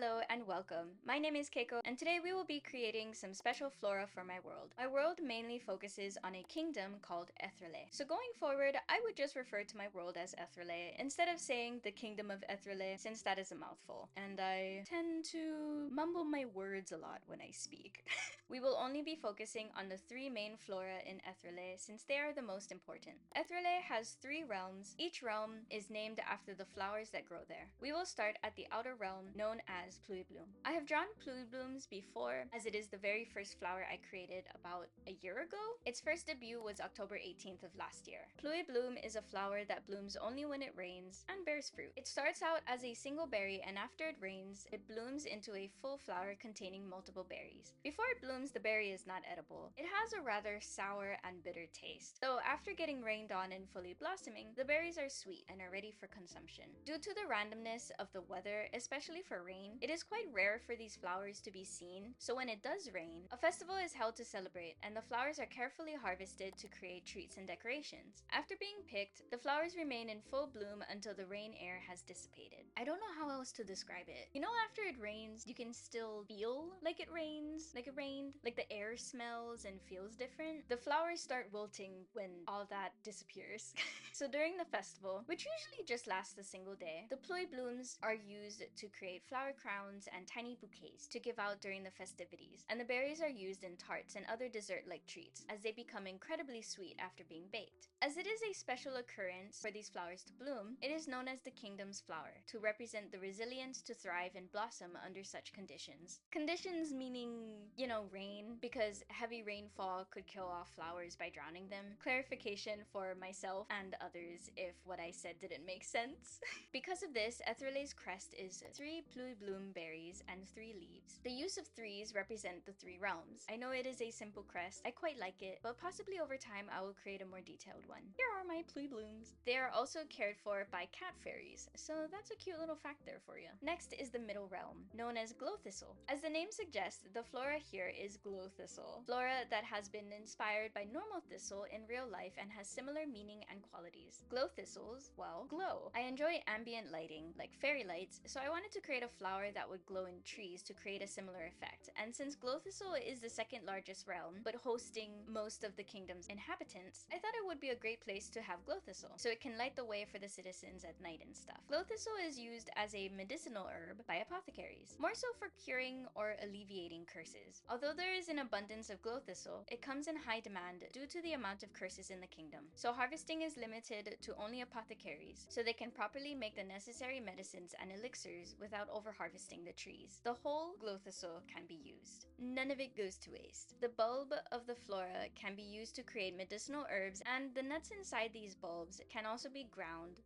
Hello and welcome. My name is Keiko and today we will be creating some special flora for my world. My world mainly focuses on a kingdom called Ethrelae. So going forward, I would just refer to my world as Ethrelae instead of saying the kingdom of Ethrelae since that is a mouthful. And I tend to mumble my words a lot when I speak. We will only be focusing on the three main flora in Ethrelae since they are the most important. Ethrelae has 3 realms. Each realm is named after the flowers that grow there. We will start at the outer realm known as Pluiebloom. I have drawn Pluieblooms before as it is the very first flower I created about a year ago. Its first debut was October 18th of last year. Pluiebloom is a flower that blooms only when it rains and bears fruit. It starts out as a single berry and after it rains, it blooms into a full flower containing multiple berries. Before it blooms, the berry is not edible. It has a rather sour and bitter taste. Though after getting rained on and fully blossoming, the berries are sweet and are ready for consumption. Due to the randomness of the weather, especially for rain, it is quite rare for these flowers to be seen, so when it does rain, a festival is held to celebrate and the flowers are carefully harvested to create treats and decorations. After being picked, the flowers remain in full bloom until the rain air has dissipated. I don't know how else to describe it. You know, after it rains, you can still feel like it rains, like it rained, like the air smells and feels different. The flowers start wilting when all that disappears. So during the festival, which usually just lasts a single day, the Pluieblooms are used to create flower crowns and tiny bouquets to give out during the festivities, and the berries are used in tarts and other dessert-like treats as they become incredibly sweet after being baked. As it is a special occurrence for these flowers to bloom, it is known as the kingdom's flower, to represent the resilience to thrive and blossom under such conditions. Conditions meaning, you know, rain, because heavy rainfall could kill off flowers by drowning them. Clarification for myself and others if what I said didn't make sense. Because of this, Ethrelae's crest is 3 Pluiebloom berries and 3 leaves. The use of 3s represent the 3 realms. I know it is a simple crest, I quite like it, but possibly over time I will create a more detailed one. Here are my Pluieblooms. They are also cared for by cat fairies, so that's a cute little fact there for you. Next is the middle realm, known as Glowthistle. As the name suggests, the flora here is Glowthistle, flora that has been inspired by normal thistle in real life and has similar meaning and qualities. Glowthistles, well, glow. I enjoy ambient lighting, like fairy lights, so I wanted to create a flower that would glow in trees to create a similar effect. And since Glowthistle is the second largest realm, but hosting most of the kingdom's inhabitants, I thought it would be a great place to have Glowthistle, so it can light the way for the citizens at night and stuff. Glowthistle is used as a medicinal herb by apothecaries, more so for curing or alleviating curses. Although there is an abundance of Glowthistle, it comes in high demand due to the amount of curses in the kingdom, so harvesting is limited to only apothecaries, so they can properly make the necessary medicines and elixirs without over-harvesting the trees. The whole Glowthistle can be used. None of it goes to waste. The bulb of the flora can be used to create medicinal herbs, and the nuts inside these bulbs can also be grinded?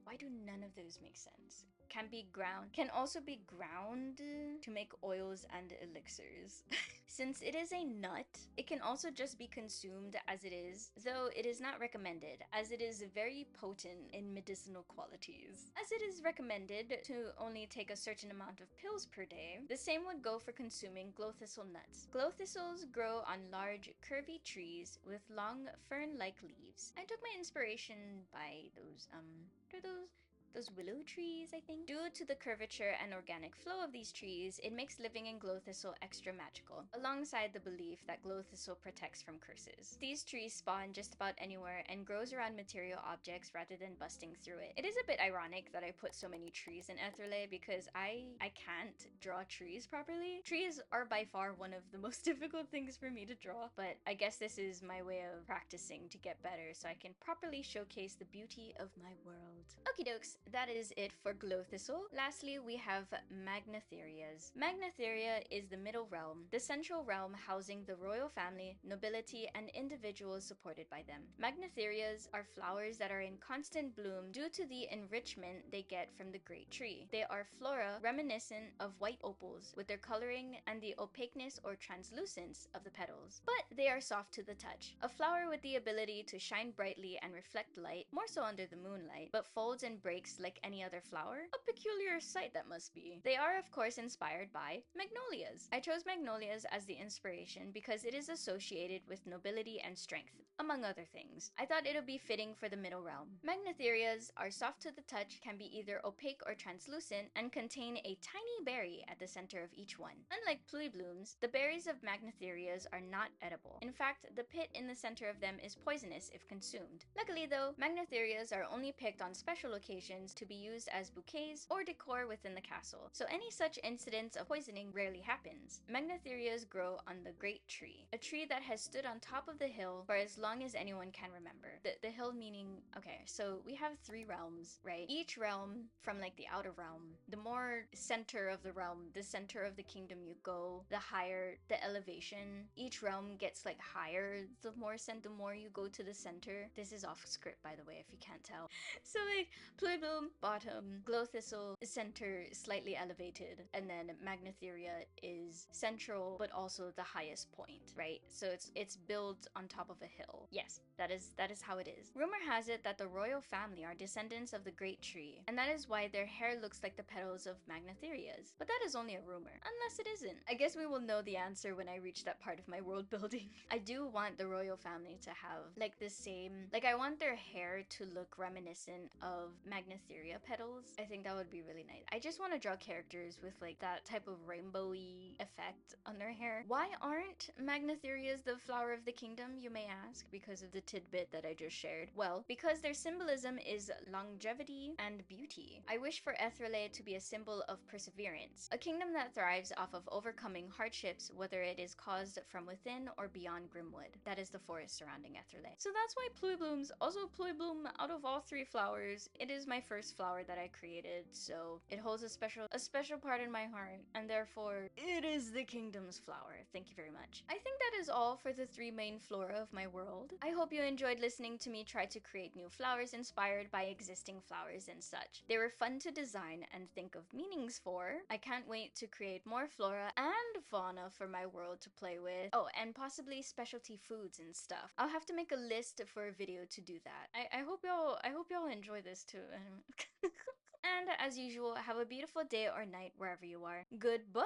Why do none of those make sense? Can also be ground to make oils and elixirs. Since it is a nut, it can also just be consumed as it is, though it is not recommended, as it is very potent in medicinal qualities. As it is recommended to only take a certain amount of pills per day, the same would go for consuming glowthistle nuts. Glowthistles grow on large, curvy trees with long, fern-like leaves. I took my inspiration by those willow trees, I think. Due to the curvature and organic flow of these trees, it makes living in Glowthistle extra magical, alongside the belief that Glowthistle protects from curses. These trees spawn just about anywhere and grows around material objects rather than busting through it. It is a bit ironic that I put so many trees in Ethrelae because I can't draw trees properly. Trees are by far one of the most difficult things for me to draw, but I guess this is my way of practicing to get better so I can properly showcase the beauty of my world. Okie dokes. That is it for Glowthistle. Lastly, we have Magnotherias. Magnotheria is the middle realm, the central realm housing the royal family, nobility, and individuals supported by them. Magnotherias are flowers that are in constant bloom due to the enrichment they get from the great tree. They are flora reminiscent of white opals with their coloring and the opaqueness or translucence of the petals, but they are soft to the touch. A flower with the ability to shine brightly and reflect light, more so under the moonlight, but folds and breaks looks like any other flower? A peculiar sight that must be. They are, of course, inspired by magnolias. I chose magnolias as the inspiration because it is associated with nobility and strength, among other things. I thought it would be fitting for the middle realm. Magnotherias are soft to the touch, can be either opaque or translucent, and contain a tiny berry at the center of each one. Unlike Pluieblooms, the berries of Magnotherias are not edible. In fact, the pit in the center of them is poisonous if consumed. Luckily though, Magnotherias are only picked on special occasions to be used as bouquets or decor within the castle, so any such incidents of poisoning rarely happens. Magnotherias grow on the Great Tree, a tree that has stood on top of the hill for as long as anyone can remember. The hill meaning, okay, so we have 3 realms, right? Each realm, from like the outer realm, the more center of the realm, the center of the kingdom you go, the higher the elevation. Each realm gets like higher the more you go to the center. This is off script, by the way, if you can't tell. So like Pluiebloom, bottom, Glowthistle, center, slightly elevated, and then Magnotheria is central but also the highest point, right? So it's built on top of a hill. Yes, that is how it is. Rumor has it that the royal family are descendants of the Great Tree, and that is why their hair looks like the petals of Magnotherias. But that is only a rumor, unless it isn't. I guess we will know the answer when I reach that part of my world building. I do want the royal family to have like the same, like I want their hair to look reminiscent of Magnotheria petals. I think that would be really nice. I just want to draw characters with like that type of rainbowy effect on their hair. Why aren't Magnotherias the flower of the kingdom, you may ask, because of the tidbit that I just shared? Well, because their symbolism is longevity and beauty. I wish for Ethrelae to be a symbol of perseverance, a kingdom that thrives off of overcoming hardships, whether it is caused from within or beyond Grimwood. That is the forest surrounding Ethrelae. So that's why Pluieblooms, also Pluiebloom, out of all 3 flowers, it is my first flower that I created, so it holds a special part in my heart, and therefore it is the kingdom's flower. Thank you very much. I think that is all for the 3 main flora of my world. I hope you enjoyed listening to me try to create new flowers inspired by existing flowers and such. They were fun to design and think of meanings for. I can't wait to create more flora and fauna for my world to play with. Oh, and possibly specialty foods and stuff. I'll have to make a list for a video to do that. I hope y'all enjoy this too. And as usual, have a beautiful day or night wherever you are. Goodbye!